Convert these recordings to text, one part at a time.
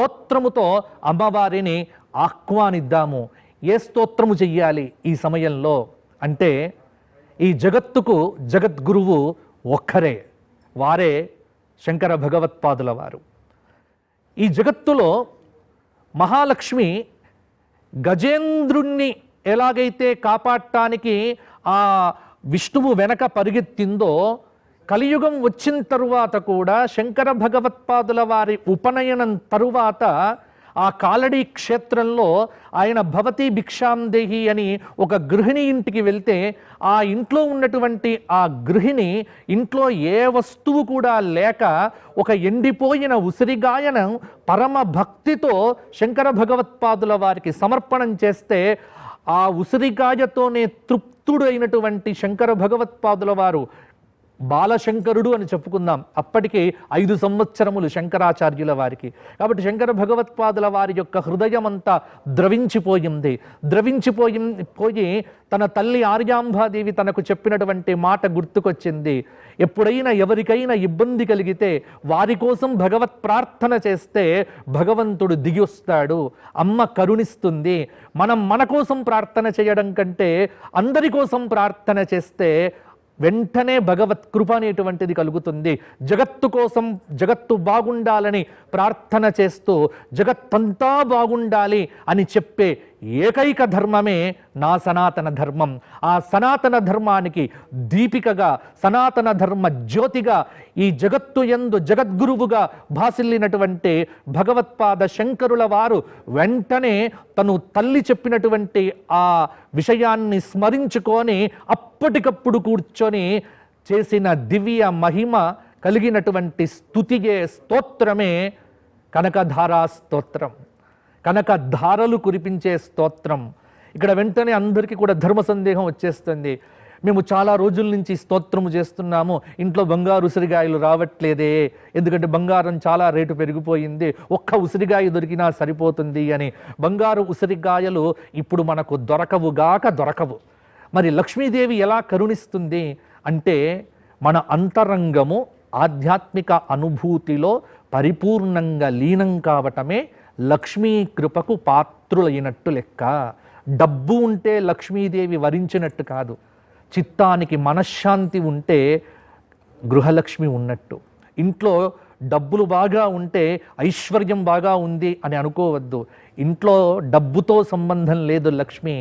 స్తోత్రముతో అమ్మవారిని ఆహ్వానిద్దాము. ఏ స్తోత్రము చెయ్యాలి ఈ సమయంలో అంటే, ఈ జగత్తుకు జగద్గురువు ఒక్కరే, వారే శంకర భగవత్పాదుల వారు. ఈ జగత్తులో మహాలక్ష్మి గజేంద్రుణ్ణి ఎలాగైతే కాపాడటానికి ఆ విష్ణువు వెనక పరిగెత్తిందో, కలియుగం వచ్చిన తరువాత కూడా శంకర భగవత్పాదుల వారి ఉపనయనం తరువాత ఆ కాలడీ క్షేత్రంలో ఆయన భవతి భిక్షాందేహి అని ఒక గృహిణి ఇంటికి వెళ్తే, ఆ ఇంట్లో ఉన్నటువంటి ఆ గృహిణి ఇంట్లో ఏ వస్తువు కూడా లేక ఒక ఎండిపోయిన ఉసిరిగాయను పరమ భక్తితో శంకర భగవత్పాదుల వారికి సమర్పణం చేస్తే, ఆ ఉసిరిగాయతోనే తృప్తుడైనటువంటి శంకర భగవత్పాదుల వారు బాలశంకరుడు అని చెప్పుకుందాం. అప్పటికి 5 సంవత్సరములు శంకరాచార్యుల వారికి. కాబట్టి శంకర భగవత్పాదుల వారి యొక్క హృదయం అంతా ద్రవించిపోయి తన తల్లి ఆర్యాంబాదేవి తనకు చెప్పినటువంటి మాట గుర్తుకొచ్చింది. ఎప్పుడైనా ఎవరికైనా ఇబ్బంది కలిగితే వారి కోసం భగవత్ ప్రార్థన చేస్తే భగవంతుడు దిగి వస్తాడు, అమ్మ కరుణిస్తుంది. మనం మన కోసం ప్రార్థన చేయడం కంటే అందరి కోసం ప్రార్థన చేస్తే వెంటనే భగవత్ కృప అనేటువంటిది కలుగుతుంది. జగత్తు కోసం, జగత్తు బాగుండాలని ప్రార్థన చేస్తూ జగత్తంతా బాగుండాలి అని చెప్పే ఏకైక ధర్మమే నా సనాతన ధర్మం. ఆ సనాతన ధర్మానికి దీపికగా, సనాతన ధర్మ జ్యోతిగా, ఈ జగత్తు యందు జగద్గురువుగా భాసిల్లినటువంటి భగవత్పాద శంకరుల వారు వెంటనే తను తల్లి చెప్పినటువంటి ఆ విషయాన్ని స్మరించుకొని అప్పటికప్పుడు కూర్చొని చేసిన దివ్య మహిమ కలిగినటువంటి స్తుతియే, స్తోత్రమే కనకధారా స్తోత్రం, కనకధారలు కురిపించే స్తోత్రం. ఇక్కడ వెంటనే అందరికీ కూడా ధర్మ సందేహం వచ్చేస్తుంది. మేము చాలా రోజుల నుంచి స్తోత్రము చేస్తున్నాము, ఇంట్లో బంగారు ఉసిరిగాయలు రావట్లేదే, ఎందుకంటే బంగారం చాలా రేటు పెరిగిపోయింది, ఒక్క ఉసిరిగాయ దొరికినా సరిపోతుంది అని. బంగారు ఉసిరిగాయలు ఇప్పుడు మనకు దొరకవు. మరి లక్ష్మీదేవి ఎలా కరుణిస్తుంది అంటే, మన అంతరంగము ఆధ్యాత్మిక అనుభూతిలో పరిపూర్ణంగా లీనం కావటమే లక్ష్మీ కృపకు పాత్రులైనట్టు లెక్క. డబ్బు ఉంటే లక్ష్మీదేవి వరించినట్టు కాదు. చిత్తానికి మనశ్శాంతి ఉంటే గృహలక్ష్మి ఉన్నట్టు. ఇంట్లో డబ్బులు బాగా ఉంటే ఐశ్వర్యం బాగా ఉంది అని అనుకోవద్దు. ఇంట్లో డబ్బుతో సంబంధం లేదు. లక్ష్మి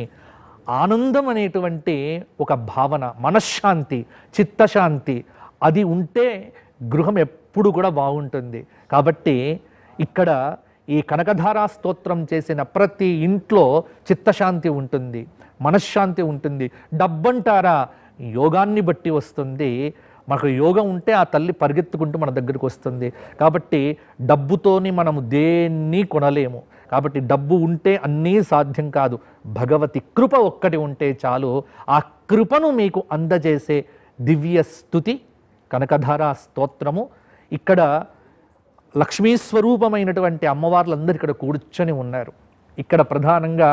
ఆనందం అనేటువంటి ఒక భావన, మనశ్శాంతి, చిత్తశాంతి అది ఉంటే గృహం ఎప్పుడు కూడా బాగుంటుంది. కాబట్టి ఇక్కడ ఈ కనకధారా స్తోత్రం చేసిన ప్రతి ఇంట్లో చిత్తశాంతి ఉంటుంది, మనశ్శాంతి ఉంటుంది. డబ్బంటారా యోగాన్ని బట్టి వస్తుంది. మనకు యోగం ఉంటే ఆ తల్లి పరిగెత్తుకుంటూ మన దగ్గరికి వస్తుంది. కాబట్టి డబ్బుతోని మనము దేన్ని కొనలేము. కాబట్టి డబ్బు ఉంటే అన్నీ సాధ్యం కాదు. భగవతి కృప ఒక్కటి ఉంటే చాలు. ఆ కృపను మీకు అందజేసే దివ్య స్తుతి కనకధారా స్తోత్రము. ఇక్కడ లక్ష్మీ స్వరూపమైనటువంటి అమ్మవార్లందరూ ఇక్కడ కూర్చొని ఉన్నారు. ఇక్కడ ప్రధానంగా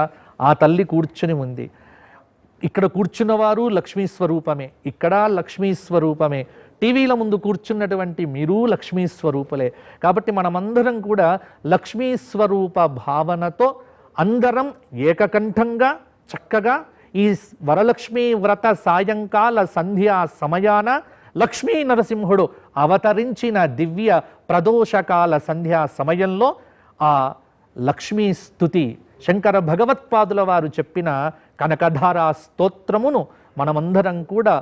ఆ తల్లి కూర్చొని ఉంది. ఇక్కడ కూర్చున్నవారు లక్ష్మీ స్వరూపమే, ఇక్కడ లక్ష్మీ స్వరూపమే. టీవీల ముందు కూర్చున్నటువంటి మీరు లక్ష్మీ స్వరూపలే. కాబట్టి మనమందరం కూడా లక్ష్మీ స్వరూప భావనతో అందరం ఏకకంఠంగా చక్కగా ఈ వరలక్ష్మీ వ్రత సాయంకాల సంధ్యా సమయాన లక్ష్మీ నరసింహుడు అవతరించిన దివ్య ప్రదోషకాల సంధ్యా సమయంలో ఆ లక్ష్మీ స్తుతి శంకర భగవత్పాదుల వారు చెప్పిన కనకధారా స్తోత్రమును మనమందరం కూడా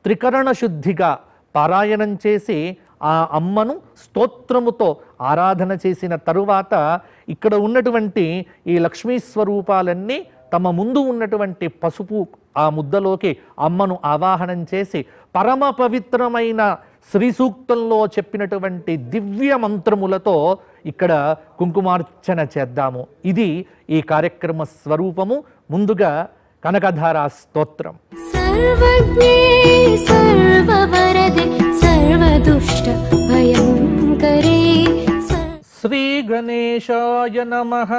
త్రికరణ శుద్ధిగా పారాయణం చేసి ఆ అమ్మను స్తోత్రముతో ఆరాధన చేసిన తరువాత ఇక్కడ ఉన్నటువంటి ఈ లక్ష్మీ స్వరూపాలన్నీ తమ ముందు ఉన్నటువంటి పసుపు ఆ ముద్దలోకి అమ్మను ఆవాహనం చేసి పరమ పవిత్రమైన శ్రీ సూక్తంలో చెప్పినటువంటి దివ్య మంత్రములతో ఇక్కడ కుంకుమార్చన చేద్దాము. ఇది ఈ కార్యక్రమ స్వరూపము. ముందుగా కనకధారా స్తోత్రం. సర్వజ్ఞే సర్వవరదే సర్వదుష్ట భయంకరే శ్రీ గణేశాయ నమః.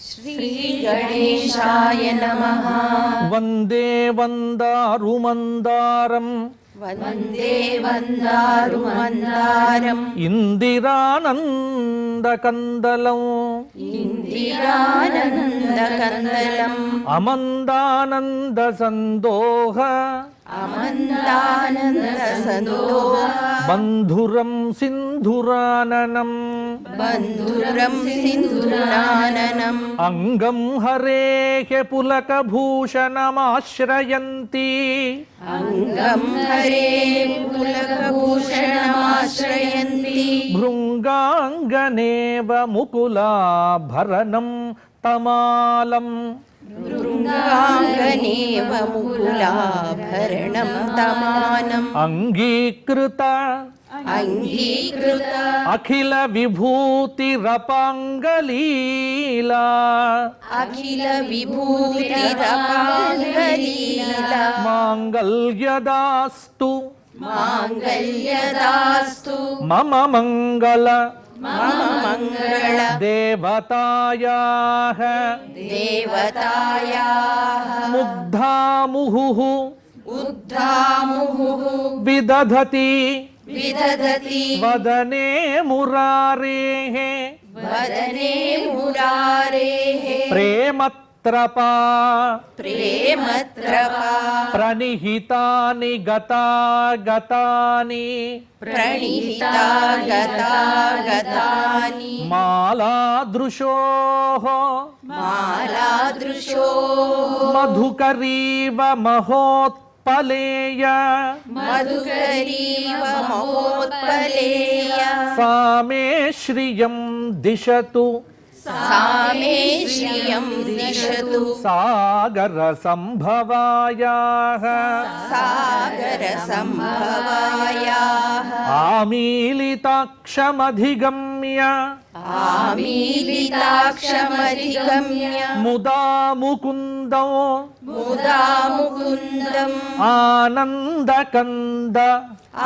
శ్రీ గణేశాయ నమః. వందే వందారుమందారం వందే వందారు మందారం ఇందిరానందకందలం ఇందిరానందకందలం అమందానంద సందోహ అమందానంద సందోహ బంధురం సింధురాననం బంధురం సింధురాననం అంగం హరేహ పులకభూషణమాశ్రయంతి అంగం హరే పులకభూషణమాశ్రయంతి భృంగాంగనేవ ముకులాభరణం తమాలం భృంగాంగనేవ ముకులాభరణం తమానం అంగీకృత అంగీకృత అఖిల విభూతిరపాంగలీలా అఖిల విభూతిరపాంగలీలా మాంగళ్యదాస్తు మాంగళ్యదాస్తు మమ మంగళ మమ మంగళ దేవతాయాః దేవతాయాః ముగ్ధాముహుః ఉద్ధాముహుః విదధతి విదధతి వదనే మురారేః వదనే మురారేః ప్రేమత్రపా ప్రేమత్రపా ప్రణిహితాని గతాగతాని ప్రణిహితా గతాగతాని మాలాదృశోః మాలాదృశో మధుకరీవ మహోత్పలేయ మధుకరీవ మహోత్పలేయ సా మే శ్రియం దిశతు సామే శ్రియం దిశతు సాగర సంభవాయాః సాగర సంభవాయాః ఆమీలితాక్షమధిగమ్య ఆమీలితాక్షమధిగమ్య ముదా ముకుందం ముదా ముకుందం ఆనందకంద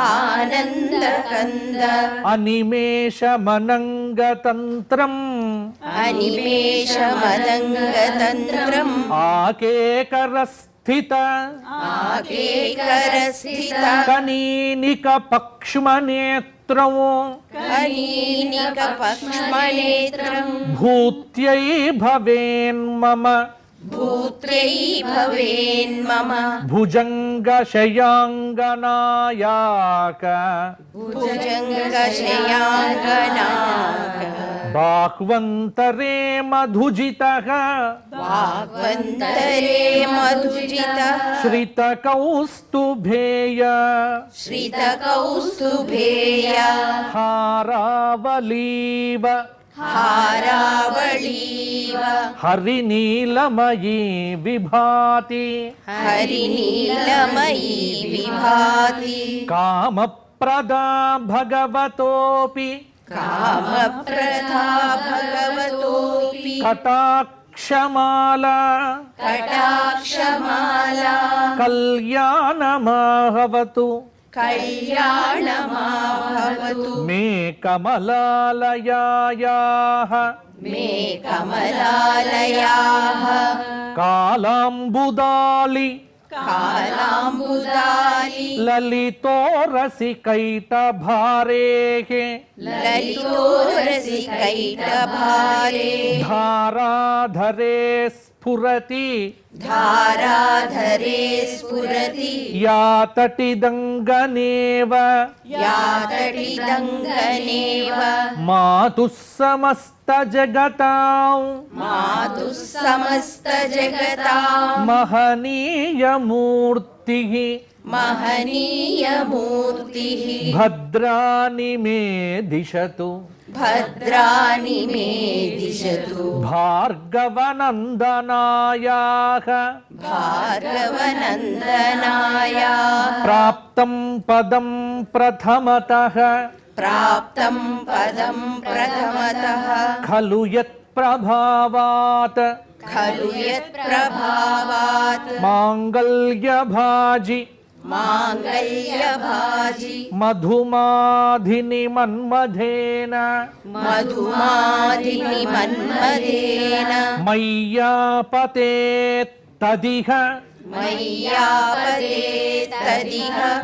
ఆనందకంద అనిమేషమనంగతంత్రం అనిమేషమదంగతంత్రం ఆకేకరస్థిత ఆకేకరస్థిత కనీనిక పక్ష్మనేత్రం కనీనిక పక్ష్మనేత్రం భూత్యై భవేన్మమ భూత్రై భవేన్మమ భుజంగశయాంగనాయాక భుజంగశయాంగనాక బాహ్వంతరే మధుజితః వాగ్వంతరే మధుజిత శ్రితకౌస్తుభేయ శ్రితకౌస్తుభేయ హారావలీవ హారావళీవ హరినీలమయీ విభాతి హరినీలమయీ విభాతి కామప్రదా భగవతోపి కామప్రదా భగవతోపి కటాక్షమాల కటాక్షమాలా కళ్యాణమాహవతు కళ్యాణమాభవతు మే కమలాలయాయాః మే కమలాలయాః కాలాంబుదాలి కాలాంబుదాలి లలితోరసికైటభారేః లలితో రసికైటభారే ధారాధరే స్ఫురతి ధారాధరే స్ఫురతి యాతటిదంగనేవ యాతటిదంగనేవ మాతుః సమస్తజగతాం మాతుః సమస్తజగతాం మహనీయమూర్తిః మహనీయమూర్తిః భద్రాని మే దిశతు భద్రాని మే దిశతు భార్గవనందనాయాః భార్గవనందనాయాః ప్రాప్తం పదం ప్రథమతః ప్రాప్తం పదం ప్రథమతః ఖలు యత్ప్రభావాత్ ఖలు యత్ప్రభావాత్ మాంగళ్యభాజి మాంగళ్యభాజి మధుమాధిని మన్మథేన మధుమాదిని మన్మథేన మయ్యాపతే తదిహ मय्यापतेत्तदिह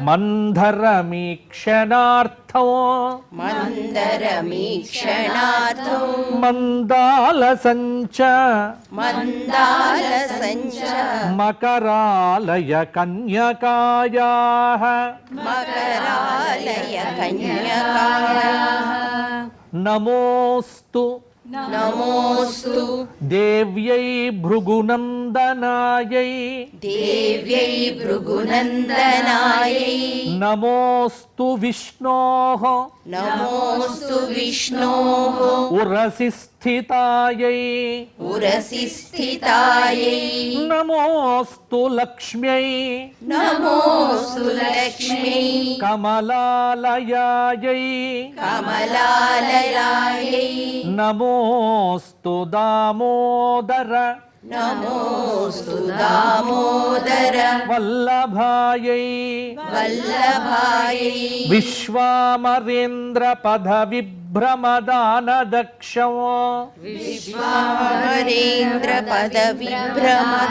మందరమీక్షణార్థో मन्दरमीक्षणार्थो మందాలసంచ मन्दालसञ्च మకరాలయ కన్యకాయాః मकरालय कन्यकायाः నమోస్తు नमोऽस्तु దేవ్యై భృగునందనాయై देव्यै भृगुनन्दनायै నమోస్తు విష్ణోః नमोऽस्तु विष्णोः ఉరసి స్థితాయై उरसि स्थितायै నమోస్తు లక్ష్మ్యై नमोऽस्तु लक्ष्म्यै కమలాలయాయై कमलालयायै నమోస్తు దామోదర नमोऽस्तु दामोदर వల్లభాయై वल्लभायै విశ్వామరేంద్ర పద విభ్రమదానదక్షం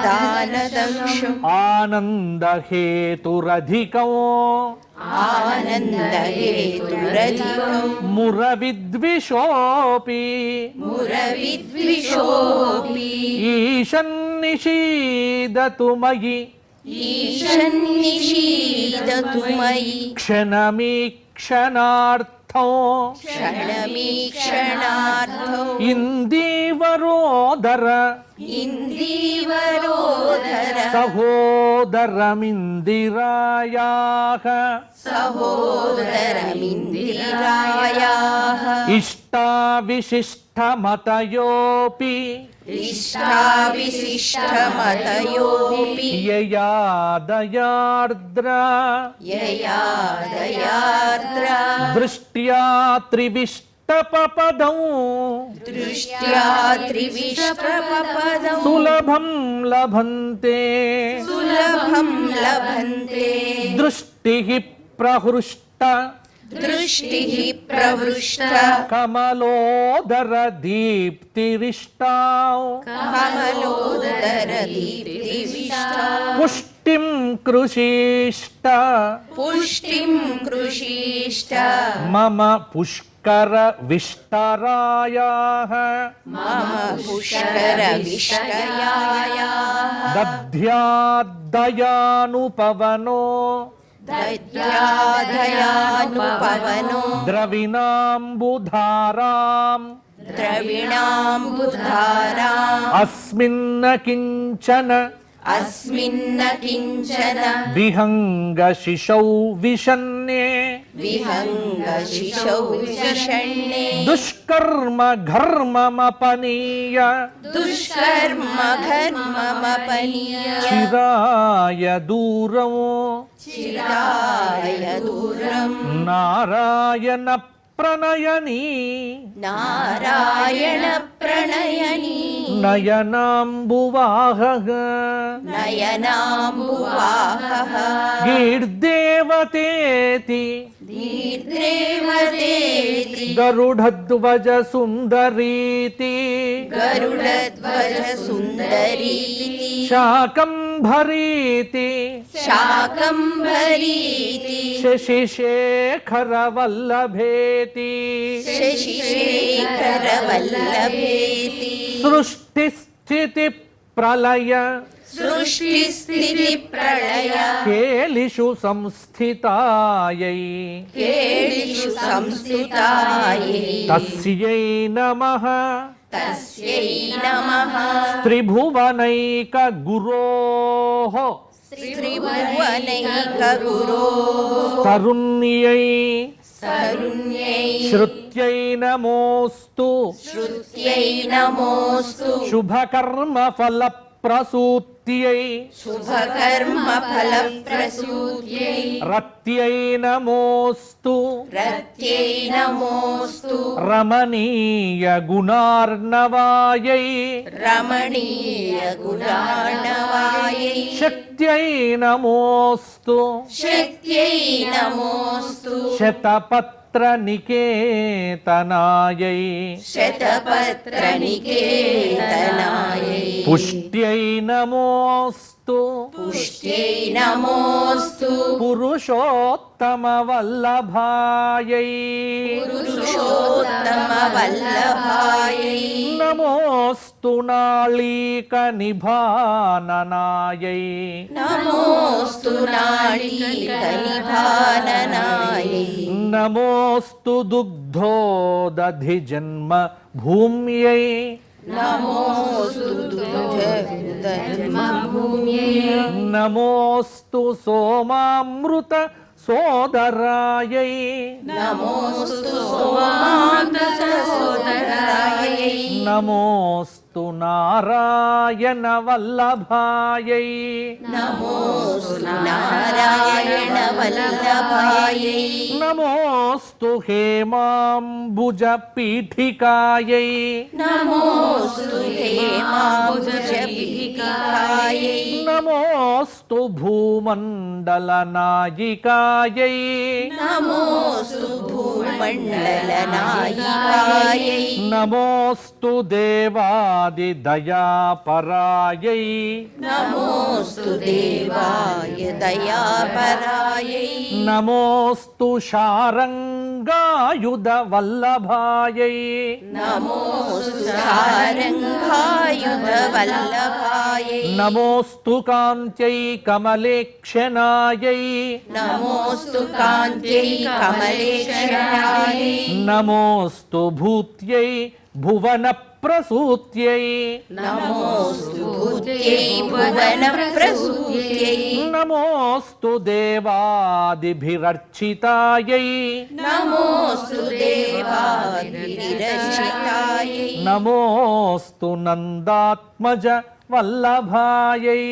विश्वामरेन्द्रपदविभ्रमदानदंशम् ఆనందహేతురధికం आनन्दहेतुरधिकम् మురవిద్విషోపి मुरविद्विषोऽपि ఈశన్నిషీదతు మయి ईशन्निषीदतु मयि క్షణమీక్షణార్థం क्षणमीक्षणार्थो ఇందీవరోదర इन्दीवरोधर సహోదరమిందిరాయాః सहोदरमिन्दिरायाः ఇష్టావిశిష్టమతయోపి इष्टाविशिष्टमतयोऽपि యయా దయార్ద్ర यया दयार्द्रा దృష్ట్యా త్రివిష్టపపదం दृष्ट्या त्रिविष्टपदं సులభం లభంతే सुलभं लभन्ते దృష్టి ప్రహృష్ట दृष्टिः प्रवृष्टा కమలోదర దీప్తిరిష్టాం कमलोदरदीप्तिविष्टा పుష్టిం కృషీష్ట पुष्टिं कृषीष्ट మమ పుష్కర విష్టరాయాః मम पुष्करविष्टयायाः దధ్యాద్దయానుపవనో दद्यादयानुपवनो ద్రవిణాంబుధారాం द्रविणाम्बुधाराम् అస్మిన్న కించన अस्मिन्न किञ्चन విహంగశిశౌ విషన్నే विहङ्गशिशौ विषण्णे దుష్కర్మ ఘర్మమపనీయ दुष्कर्म घर्ममपनीय చిరాయ దూరం चिराय दूरम् నారాయణ ప్రణయనీ नारायणप्रणयनी నయనాంబువాహః नयनाम्बुवाहः గీర్దేవతేతి दीर्देवतेति గరుడధ్వజ సుందరీతి गरुडध्वजसुन्दरीति శాకంభరీతి शाकम्भरीति శశిశేఖరవల్లభేతి शशिशेखरवल्लभेति సృష్టిస్థితి ప్రళయ सृष्टिस्थितिप्रलय కేలిషు సంస్థితాయై केलिषु संस्थितायै తస్యై నమః तस्यै नमः త్రిభువనైక గురోః त्रिभुवनैकगुरो తరుణ్యై तरुण्यै శ్రుత్యై నమోస్తు श्रुत्यै नमोऽस्तु శుభకర్మ ఫల ప్రసూత్యై शुभकर्मफलप्रसूत्यै రత్యై నమోస్తు रत्यै नमोऽस्तु రమణీయ గుణార్ణవాయై रमणीयगुणार्णवायै శక్త్యై నమోస్తు शक्त्यै नमोऽस्तु శతపత్ర నికేతనాయై शतपत्रनिकेतनायै పుష్ట్యై నమోస్తు నమోస్తు పుష్ట్యై నమోస్తు పురుషోత్తమ వల్లభాయై పురుషోత్తమ వల్లభాయై నమోస్తు నాళీక నిభాననాయై నమోస్తు నాళీక నిభాననాయై నమోస్తు దుగ్ధోదధి జన్మ భూమ్యై నమోస్తు నమోస్తు సోమామృత సోదరాయై నమోస్తు సోమామృత సోదరాయై నమోస్తు నారాయణ వల్లభాయై నమోస్తు నారాయణ వల్లభాయై నమోస్తు హేమాంబుజ పీఠికాయై నమోస్తు హేమాంబుజపీఠికాయై నమోస్తు భూమండల నాయికాయై నమోస్తు భూమండలనాయికాయై నమోస్తు దేవాది దయాపరాయై నమోస్తు దేవాయ దయాపరాయై నమోస్తు శారంగాయుధ వల్లభాయై నమోస్తు సారంగాయుధ వల్లభాయై నమోస్తు కాంత్యై కమలేక్షణాయై నమోస్తు కాంత్యై కమలేక్షణాయై నమోస్తు భూత్యై భువన ప్రసూత్యై నమోస్తు భూత్యై భువన ప్రసూత్యై నమోస్తు దేవాదిభిరర్చితాయై నమోస్తు దేవాదిరచితాయై నమోస్తు నందాత్మజ వల్లభాయై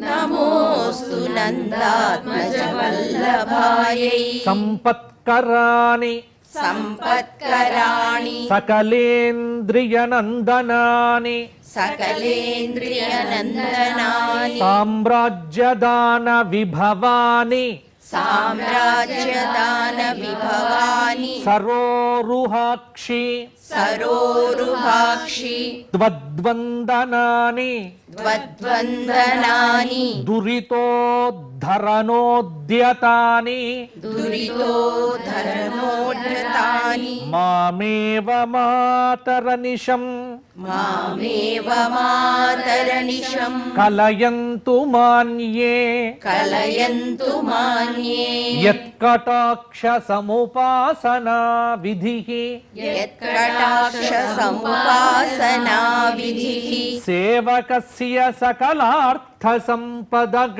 నమోస్తు నందాత్మజ వల్లభాయై సంపత్కరాని సంపత్కరాణి సకలేంద్రియనందనాని సకలేంద్రియనందనాని సామ్రాజ్యదాన విభవాని సామ్రాజ్యదాన విభవాని సరోరుహాక్షి సరోరుహాక్షి ద్వద్వందనాని ద్వద్వందనాని దురితోద్ధరణోద్యతాని దురితోధరణోద్ధతాని మామేవ మాతరనిశం మామేవ మాతరనిశం కలయంతు మాన్యే కలయంతు మాన్యే యత్కటాక్ష సముపాసనా విధిః యత్కటాక్ష సముపాసనా విధిః సేవకస్య సకలార్థ సంపదగ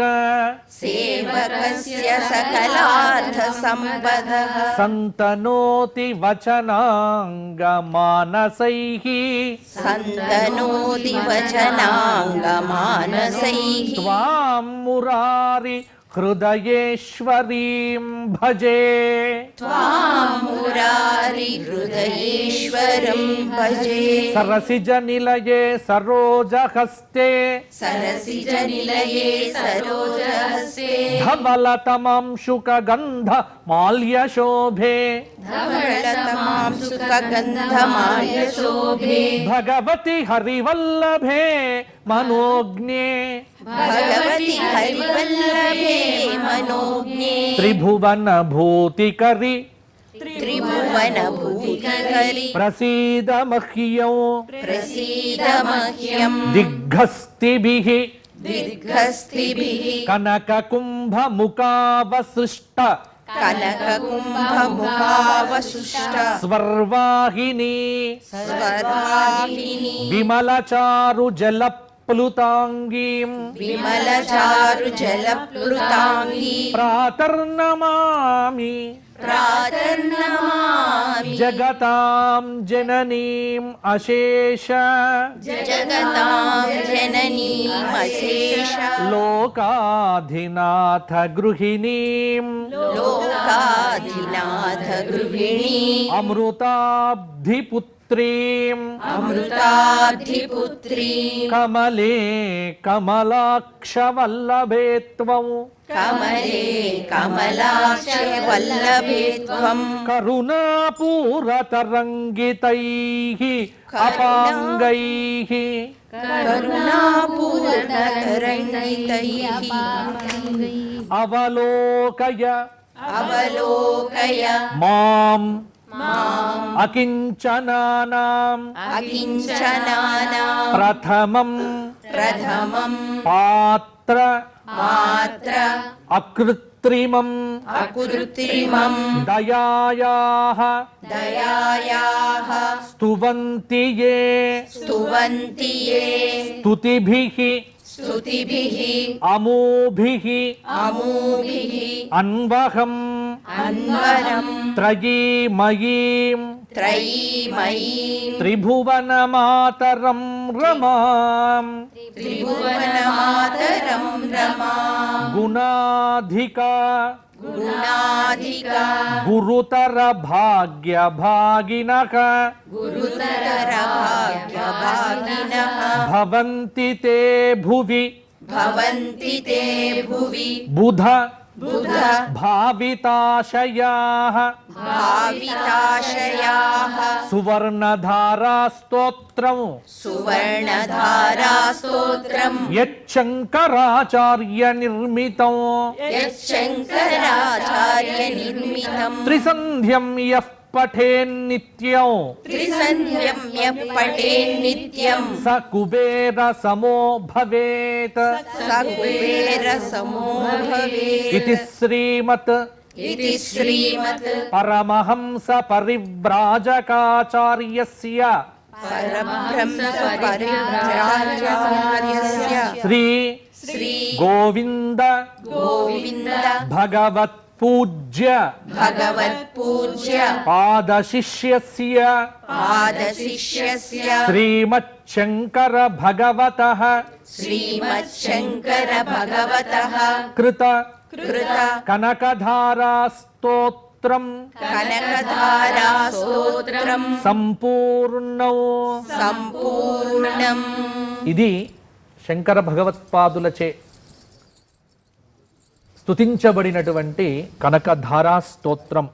సేవకస్య సకలార్థ సంపదః సంతనోతి వచనాంగ మానసైః సంతనోతి వచనాంగ మానసైః త్వాం మురారి హృదయేశ్వరీం భజే త్వాం మురారి హృదయేశ్వరం భజే సరసిజ నిలయే సరోజహస్తే సరసిజ నిలయే సరోజహస్తే ధవలతమాం శుక గంధ మాల్యశోభే ధవళతమాం సుఖగంధమాల్య శోభే భగవతి హరివల్లభే మనోజ్ఞే భగవతి హరివల్లభే మనోజ్ఞే త్రిభువన భూతికరి త్రిభువన భూతికరి ప్రసీద మహ్యం ప్రసీద మహ్యం దిగ్గస్తిభిః దీర్ఘస్తిభిః కనక కుంభ ముఖావసృష్ట కనకకుంభముఖావశుష్ట స్వర్వాహిని స్వర్వాహిని విమలచారు జలప్లుతాంగీం విమలచారు జలప్లుతాంగి ప్రాతర్నమామి ప్రాతర్నమామి జగతాం జననీం అశేష జగతాం జననీమశేష లోకాధినాథ గృహిణీం లోకాధినాథ గృహిణీ అమృతాబ్ధిపుత్రీం పుత్రీం అమృతాధిపుత్రీం కమలే కమలాక్షవల్లభే త్వం కమలే కమలాక్ష వల్లభే త్వం కరుణాపూరతరంగితైః అపాంగైః కరుణాపూర్ణతరంగితైః అవలోకయ అవలోకయ మాం అకించనానాం అకించనానాం ప్రథమం ప్రథమం పాత్ర మాత్ర అకృత్రిమం అకృత్రిమం దయాయాః దయాయాః స్తువంతి యే స్తువంతి యే స్తుతిభిః స్తుతిభిః అమోభిః అమూభిః అన్వహం అన్వరం త్రయీమయీం త్రయీమయీం త్రిభువనమాతరం రమాం త్రిభువనమాతరం రమాం గుణాధికా గుణాధిక గురుతర భాగ్య భాగినః గురుతర భాగ్యభాగినః భవంతి తే భువి భవంతి తే భువి బుధ బుధ భావితాశయాః భావితాశయాః సువర్ణధారా స్తోత్రం సువర్ణధారా స్తోత్రం యచ్చంకరాచార్య నిర్మితం యచ్చంకరాచార్య నిర్మితం త్రిసంధ్యం యః పఠేన్నిత్యం త్రిసంధ్యం యః పఠేన్నిత్యం స కుబేర సమో భవేత్ స కుబేర సమో భవేత్ ఇతి శ్రీమత్ ఇది శ్రీమత్ పరమహంస పరివ్రాజకాచార్యస్య పరబ్రహ్మ పరివ్రాజకాచార్యస్య శ్రీ శ్రీ గోవింద గోవింద భగవత్ పూజ్య భగవత్పూజ్య పాదశిష్యస్య పాదశిష్యస్య శ్రీమచ్చంకర భగవతః శ్రీమచ్చంకర భగవతః కృత కృత కనకధారా స్తోత్రం కనకధారా స్తోత్రం సంపూర్ణం. సంపూర్ణం. ఇది శంకర భగవత్పాదులచే స్తుతించబడినటువంటి కనకధారా స్తోత్రం.